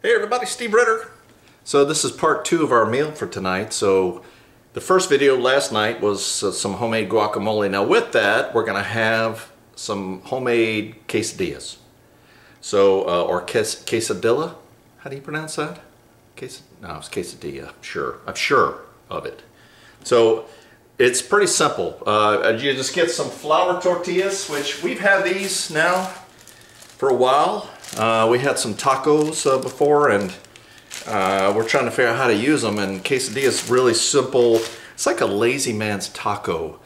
Hey everybody, Steve Ritter. So this is part 2 of our meal for tonight. So the first video last night was some homemade guacamole. Now with that, we're gonna have some homemade quesadillas. So, or quesadilla, how do you pronounce that? No, it's quesadilla, I'm sure of it. So it's pretty simple. You just get some flour tortillas, which we've had these now for a while. We had some tacos before, and we're trying to figure out how to use them. And quesadilla is really simple. It's like a lazy man's taco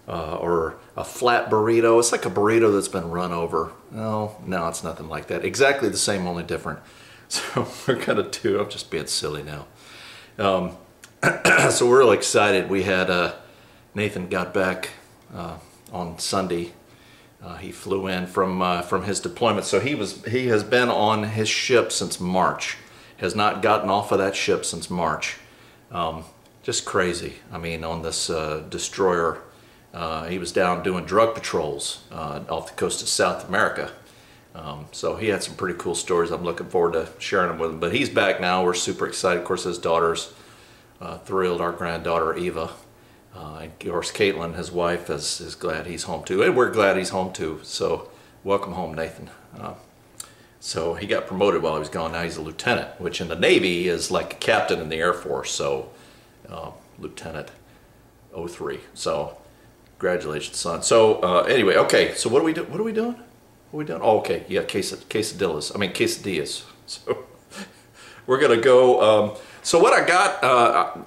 or a flat burrito. It's like a burrito that's been run over. No, it's nothing like that. Exactly the same, only different. So we're gonna do. I'm just being silly now. So we're really excited. We had Nathan got back on Sunday. He flew in from his deployment, so he has been on his ship since March. Has not gotten off of that ship since March. Just crazy. I mean, on this destroyer, he was down doing drug patrols off the coast of South America. So he had some pretty cool stories. I'm looking forward to sharing them with him. But he's back now. We're super excited. Of course, his daughter's thrilled. Our granddaughter Eva. And of course, Caitlin, his wife, is glad he's home too, and we're glad he's home too. So, welcome home, Nathan. So he got promoted while he was gone. Now he's a lieutenant, which in the Navy is like a captain in the Air Force. So, Lieutenant 03. So, congratulations, son. So anyway, okay. So what are we doing? What are we doing? Oh, okay. Yeah, quesadillas. I mean quesadillas. So we're gonna go. So what I got,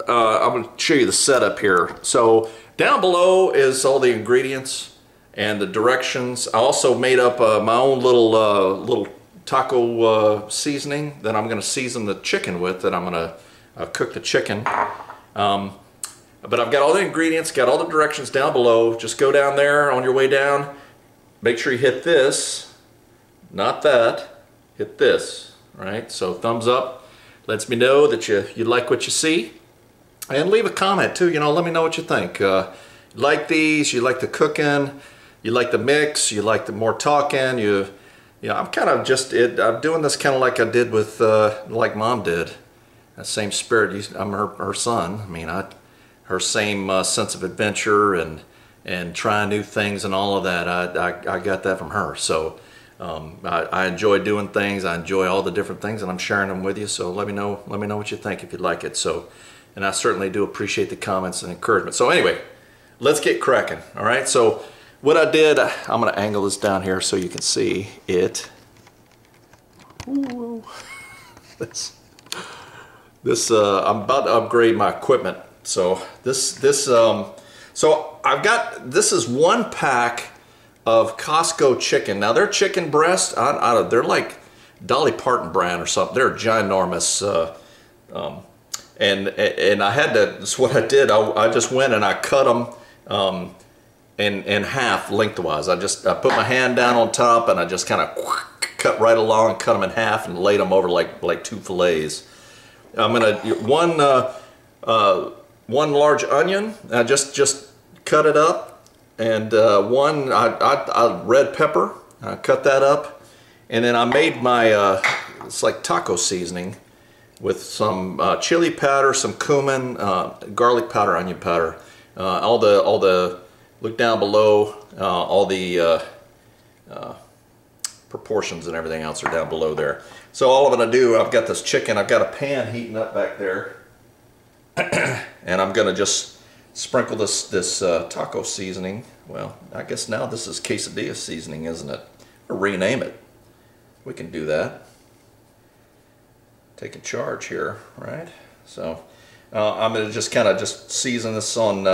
I'm going to show you the setup here. So down below is all the ingredients and the directions. I also made up my own little taco seasoning that I'm going to season the chicken with, that I'm going to cook the chicken. But I've got all the ingredients, got all the directions down below. Just go down there on your way down. Make sure you hit this, not that, hit this, right? So thumbs up. Lets me know that you like what you see, and leave a comment too. Let me know what you think. You like these? You like the cooking? You like the mix? You like the more talking? I'm kind of just I'm doing this kind of like I did with like Mom did. That same spirit. I'm her son. I mean, her same sense of adventure and trying new things and all of that. I got that from her. So. I enjoy doing things. I enjoy all the different things, and I'm sharing them with you. So let me know what you think if you like it. So, and I certainly do appreciate the comments and encouragement. So anyway, let's get cracking. All right. So what I did, I'm going to angle this down here so you can see it. Ooh. I'm about to upgrade my equipment. So so I've got, this is 1 pack of Costco chicken. Now their chicken breast, they're like Dolly Parton brand or something. They're ginormous, and I had to. That's what I did. I just went and I cut them in half lengthwise. I put my hand down on top and I just kind of cut right along, cut them in half, and laid them over like 2 fillets. I'm gonna one large onion. I just cut it up. And one red pepper, I cut that up, and then I made my it's like taco seasoning with some chili powder, some cumin, garlic powder, onion powder, all the look down below, all the proportions and everything else are down below there. So all I'm gonna do, I've got this chicken, I've got a pan heating up back there, and I'm gonna just sprinkle this taco seasoning. Well, I guess now this is quesadilla seasoning, isn't it? Or rename it. We can do that. Taking charge here, right? So I'm going to just kind of season this on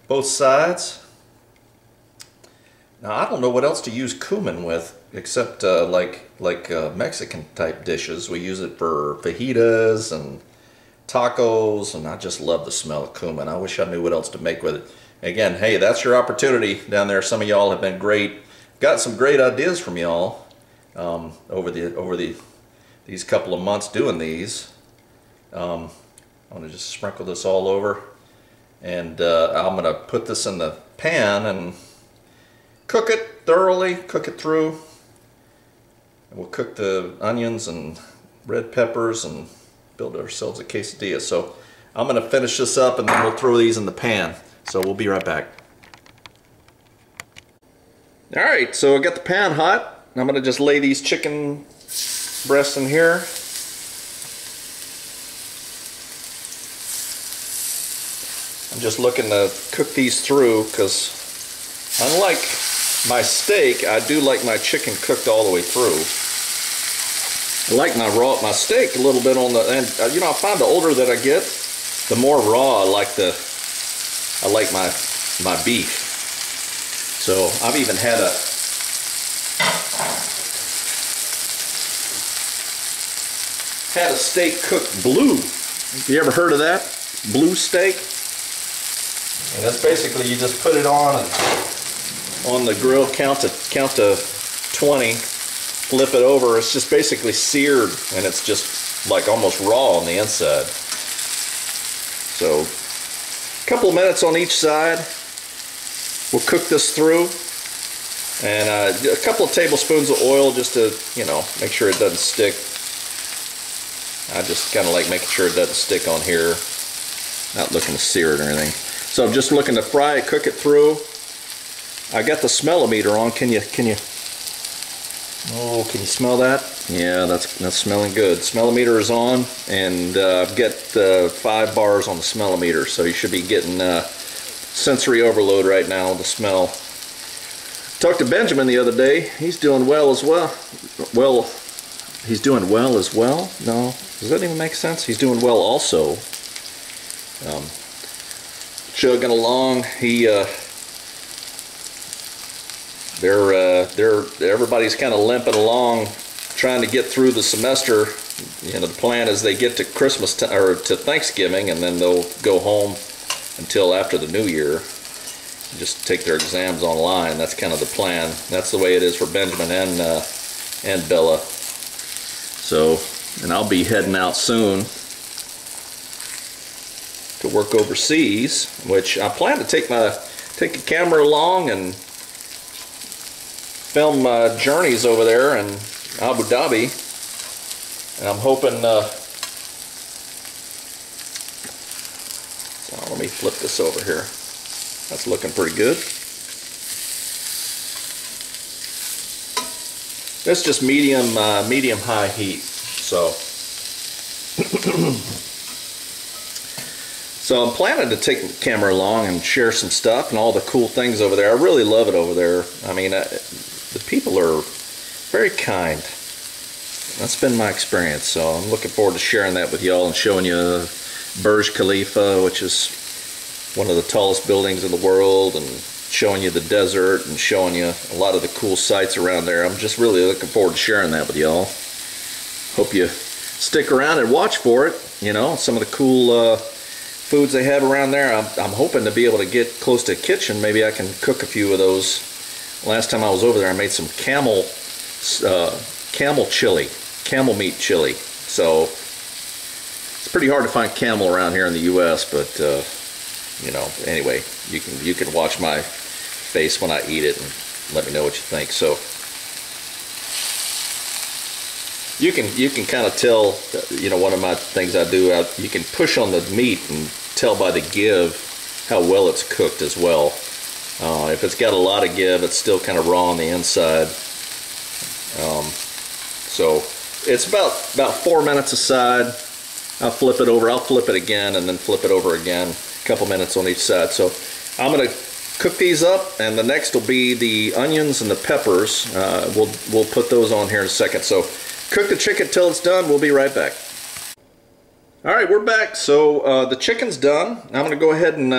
both sides. Now I don't know what else to use cumin with, except like Mexican type dishes. We use it for fajitas and tacos, and I just love the smell of cumin. I wish I knew what else to make with it. Again, hey, that's your opportunity down there. Some of y'all have been great. Got some great ideas from y'all over these couple of months doing these. I'm gonna just sprinkle this all over, and I'm gonna put this in the pan and cook it thoroughly, cook it through. And we'll cook the onions and red peppers and build ourselves a quesadilla. So I'm gonna finish this up and then we'll throw these in the pan. So we'll be right back. All right, so I got the pan hot. I'm gonna just lay these chicken breasts in here. I'm just looking to cook these through because unlike my steak, I do like my chicken cooked all the way through. I like my steak a little bit on the end. You know, I find the older that I get, the more raw I like my beef. So I've even had a steak cooked blue. Have you ever heard of that? Blue steak? And that's basically, you just put it on the grill, count to 20, flip it over. It's just basically seared, and it's just like almost raw on the inside. So a couple of minutes on each side. We'll cook this through, and a couple of tablespoons of oil just to, you know, make sure it doesn't stick. I just kind of like making sure it doesn't stick on here. Not looking to sear it or anything. So I'm just looking to fry it, cook it through. I got the smell-o-meter on. Can you smell that? Yeah, that's smelling good. Smell-o-meter is on, and I've got 5 bars on the smell-o-meter, so you should be getting sensory overload right now with the smell. Talked to Benjamin the other day. He's doing well as well. Well, he's doing well as well? No, does that even make sense? He's doing well also. Chugging along. Everybody's kind of limping along, trying to get through the semester. You know, the plan is they get to Christmas or to Thanksgiving, and then they'll go home until after the New Year. Just take their exams online. That's kind of the plan. That's the way it is for Benjamin and Bella. So, and I'll be heading out soon to work overseas, which I plan to take a camera along and film journeys over there in Abu Dhabi, and I'm hoping. So let me flip this over here. That's looking pretty good. It's just medium high heat. So. So I'm planning to take the camera along and share some stuff and all the cool things over there. I really love it over there. I mean, the people are very kind. That's been my experience. So I'm looking forward to sharing that with y'all and showing you Burj Khalifa, which is one of the tallest buildings in the world, and showing you the desert and showing you a lot of the cool sights around there. I'm just really looking forward to sharing that with y'all. Hope you stick around and watch for it. You know, some of the cool foods they have around there. I'm hoping to be able to get close to a kitchen. Maybe I can cook a few of those. Last time I was over there, I made some camel meat chili. So it's pretty hard to find camel around here in the U.S., but you know, anyway, you can watch my face when I eat it and let me know what you think. So you can kind of tell, you know, one of my things I do, you can push on the meat and tell by the give how well it's cooked as well. If it's got a lot of give, it's still kind of raw on the inside. So it's about 4 minutes aside. I'll flip it over. I'll flip it again and then flip it over again. A couple minutes on each side. So I'm going to cook these up, and the next will be the onions and the peppers. We'll put those on here in a second. So cook the chicken till it's done. We'll be right back. All right, we're back. So the chicken's done. I'm going to go ahead and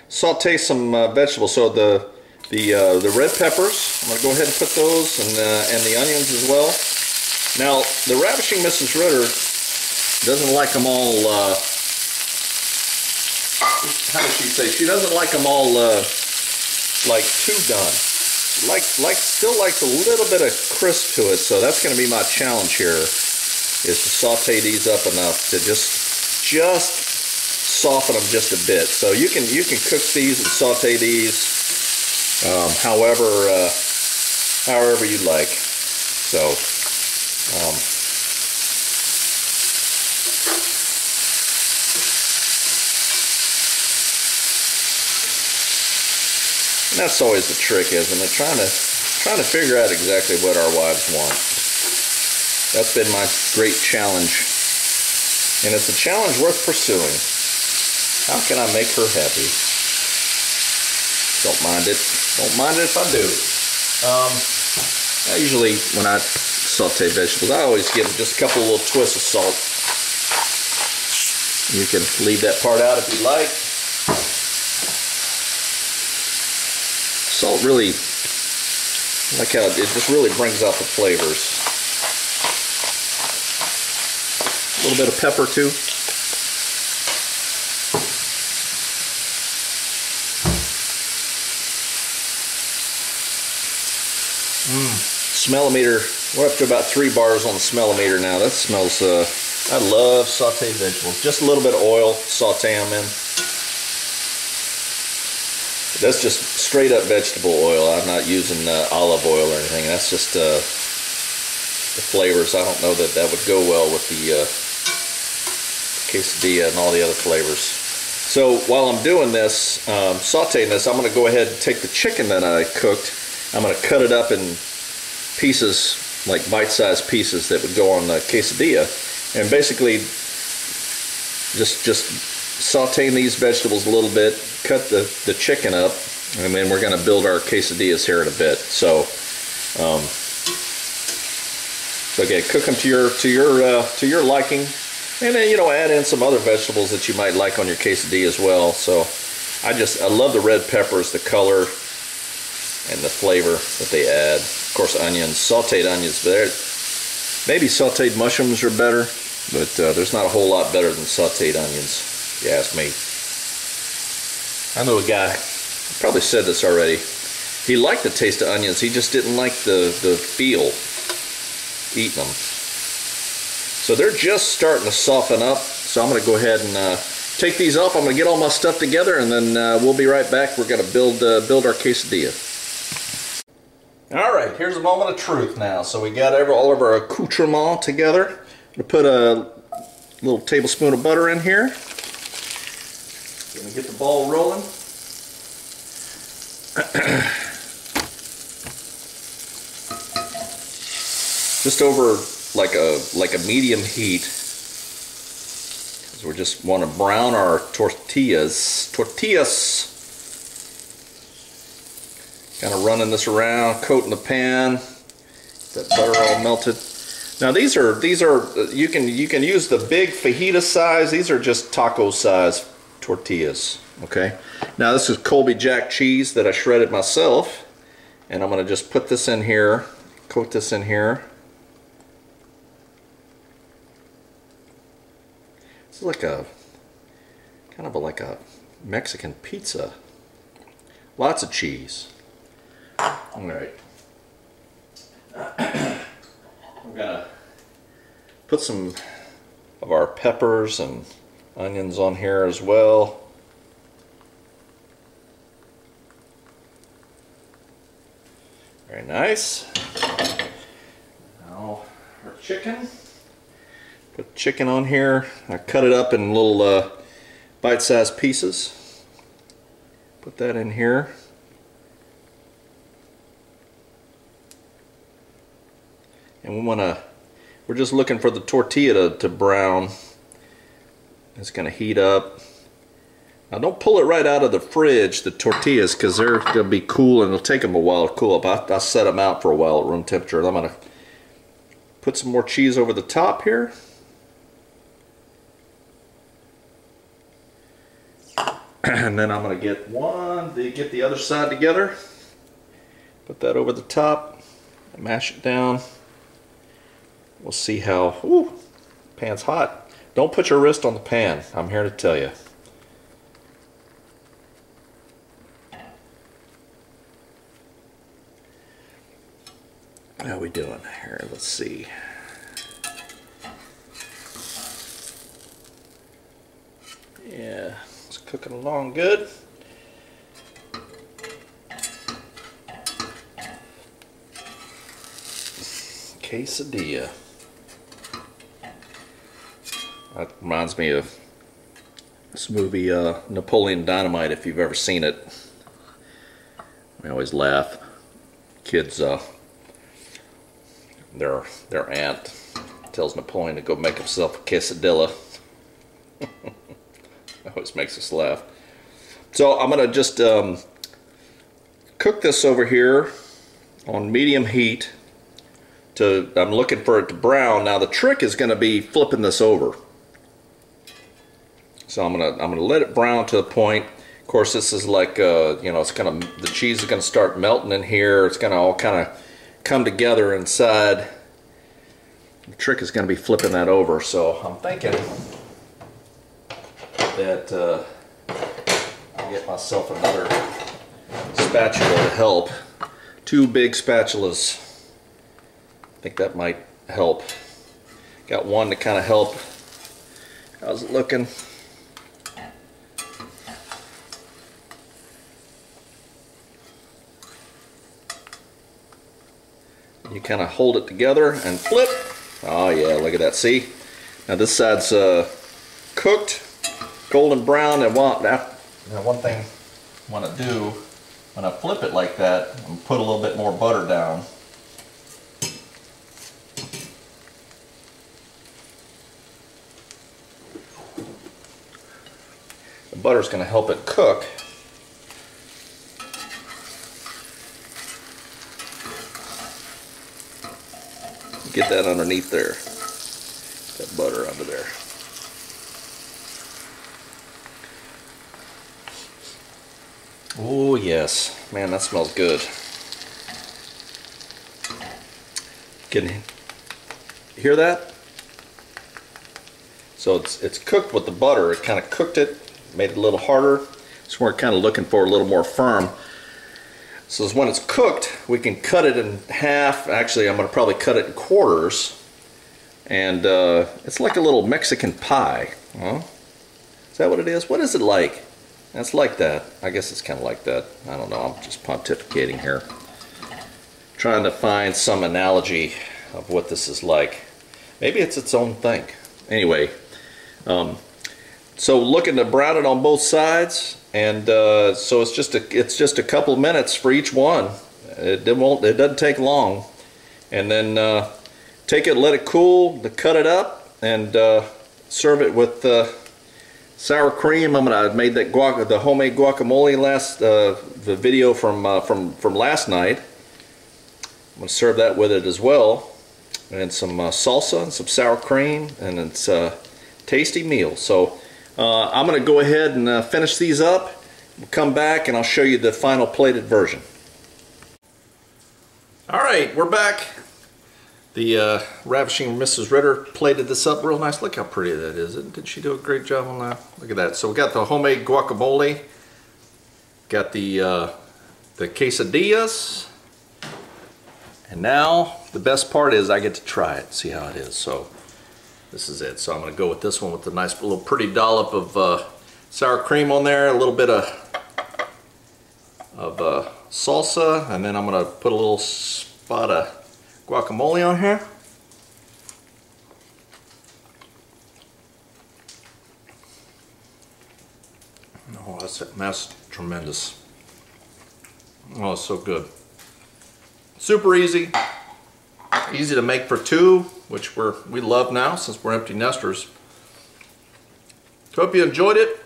saute some vegetables. So the red peppers, I'm going to go ahead and put those, and the onions as well. Now, the Ravishing Mrs. Ritter doesn't like them all, how does she say? She doesn't like them all like too done. Still likes a little bit of crisp to it, so that's going to be my challenge here, is to saute these up enough to just soften them just a bit. So you can cook these and saute these however you like. So And that's always the trick, isn't it? Trying to figure out exactly what our wives want. That's been my great challenge. And it's a challenge worth pursuing. How can I make her happy? Don't mind it. Don't mind it if I do. I usually, when I saute vegetables, I always give just a couple little twists of salt. You can leave that part out if you like. Salt really, I like how it just really brings out the flavors. A little bit of pepper too. Smellometer, we're up to about 3 bars on the smellometer now. That smells, I love sauteed vegetables. Just a little bit of oil, saute them in. That's just straight up vegetable oil. I'm not using olive oil or anything. That's just the flavors. I don't know that that would go well with the quesadilla and all the other flavors. So while I'm doing this, sauteing this, I'm going to go ahead and take the chicken that I cooked. I'm going to cut it up in pieces, like bite-sized pieces that would go on the quesadilla, and basically just sauteing these vegetables a little bit, cut the chicken up, and then we're going to build our quesadillas here in a bit. So again, cook them to your liking, and then add in some other vegetables that you might like on your quesadilla as well. So I love the red peppers, the color and the flavor that they add. Of course, onions, sauteed onions, but maybe sauteed mushrooms are better, but there's not a whole lot better than sauteed onions, if you ask me. I know a guy, I probably said this already, he liked the taste of onions, he just didn't like the feel eating them. So they're just starting to soften up, so I'm going to go ahead and take these off. I'm going to get all my stuff together, and then we'll be right back. We're going to build our quesadilla. All right, here's a moment of truth now. So we got all of our accoutrements together. I'm going to put a little tablespoon of butter in here. Going to get the ball rolling. Just over like a medium heat, because we just want to brown our tortillas. Kind of running this around, coating the pan. That butter all melted. Now these are you can use the big fajita size. These are just taco size tortillas. Okay. Now this is Colby Jack cheese that I shredded myself, and I'm going to just put this in here, coat this in here. This is like a kind of like a Mexican pizza. Lots of cheese. All right. I'm gonna put some of our peppers and onions on here as well. Very nice. Now our chicken. Put chicken on here. I cut it up in little bite-sized pieces. Put that in here. And we're just looking for the tortilla to brown. It's going to heat up. Now don't pull it right out of the fridge, the tortillas, because they're going to be cool and it'll take them a while to cool up. I set them out for a while at room temperature. I'm going to put some more cheese over the top here. And then I'm going to get the other side together. Put that over the top. Mash it down. We'll see how, ooh, pan's hot. Don't put your wrist on the pan, I'm here to tell you. How are we doing here? Let's see. Yeah, it's cooking along good. Quesadilla. That reminds me of this movie Napoleon Dynamite, if you've ever seen it. We always laugh. Kids, their aunt tells Napoleon to go make himself a quesadilla. Always makes us laugh. So I'm gonna just cook this over here on medium heat. I'm looking for it to brown. Now the trick is going to be flipping this over. So I'm gonna let it brown to the point. Of course, this is like you know, the cheese is gonna start melting in here. It's gonna all kind of come together inside. The trick is gonna be flipping that over. So I'm thinking that I'll get myself another spatula to help. 2 big spatulas. I think that might help. Got one to kind of help. How's it looking? You kind of hold it together and flip. Oh yeah, look at that. See? Now this side's cooked, golden brown. And now one thing I want to do when I flip it like that, I'm gonna put a little bit more butter down. The butter's going to help it cook. Get that underneath there. That butter under there. Oh yes, man, that smells good. Can you hear that? So it's cooked with the butter. It kind of cooked it, made it a little harder. So we're kind of looking for a little more firm. So when it's cooked, we can cut it in half. Actually, I'm going to probably cut it in quarters. And it's like a little Mexican pie. Huh? Is that what it is? What is it like? It's like that. I guess it's kind of like that. I don't know. I'm just pontificating here. Trying to find some analogy of what this is like. Maybe it's its own thing. Anyway, so looking to brown it on both sides, and so it's just a couple of minutes for each one. It doesn't take long, and then take it, let it cool, to cut it up, and serve it with sour cream. I made that the homemade guacamole the video from last night. I'm going to serve that with it as well, and some salsa and some sour cream, and it's a tasty meal. So I'm going to go ahead and finish these up. We'll come back and I'll show you the final plated version. Alright, we're back. The ravishing Mrs. Ritter plated this up real nice. Look how pretty that is. Did she do a great job on that? Look at that. So we got the homemade guacamole. Got the quesadillas. And now the best part is I get to try it, see how it is. So this is it. So I'm going to go with this one with the nice little pretty dollop of sour cream on there, a little bit of salsa, and then I'm going to put a little spot of guacamole on here. Oh, that's tremendous. Oh, it's so good. Super easy. Easy to make for two, which we love now since we're empty nesters. Hope you enjoyed it.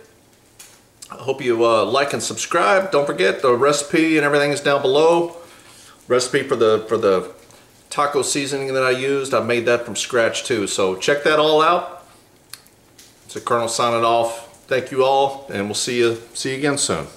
I hope you like and subscribe. Don't forget the recipe and everything is down below. Recipe for the taco seasoning that I used. I made that from scratch too. So check that all out. It's a Colonel signing off. Thank you all, and we'll see you again soon.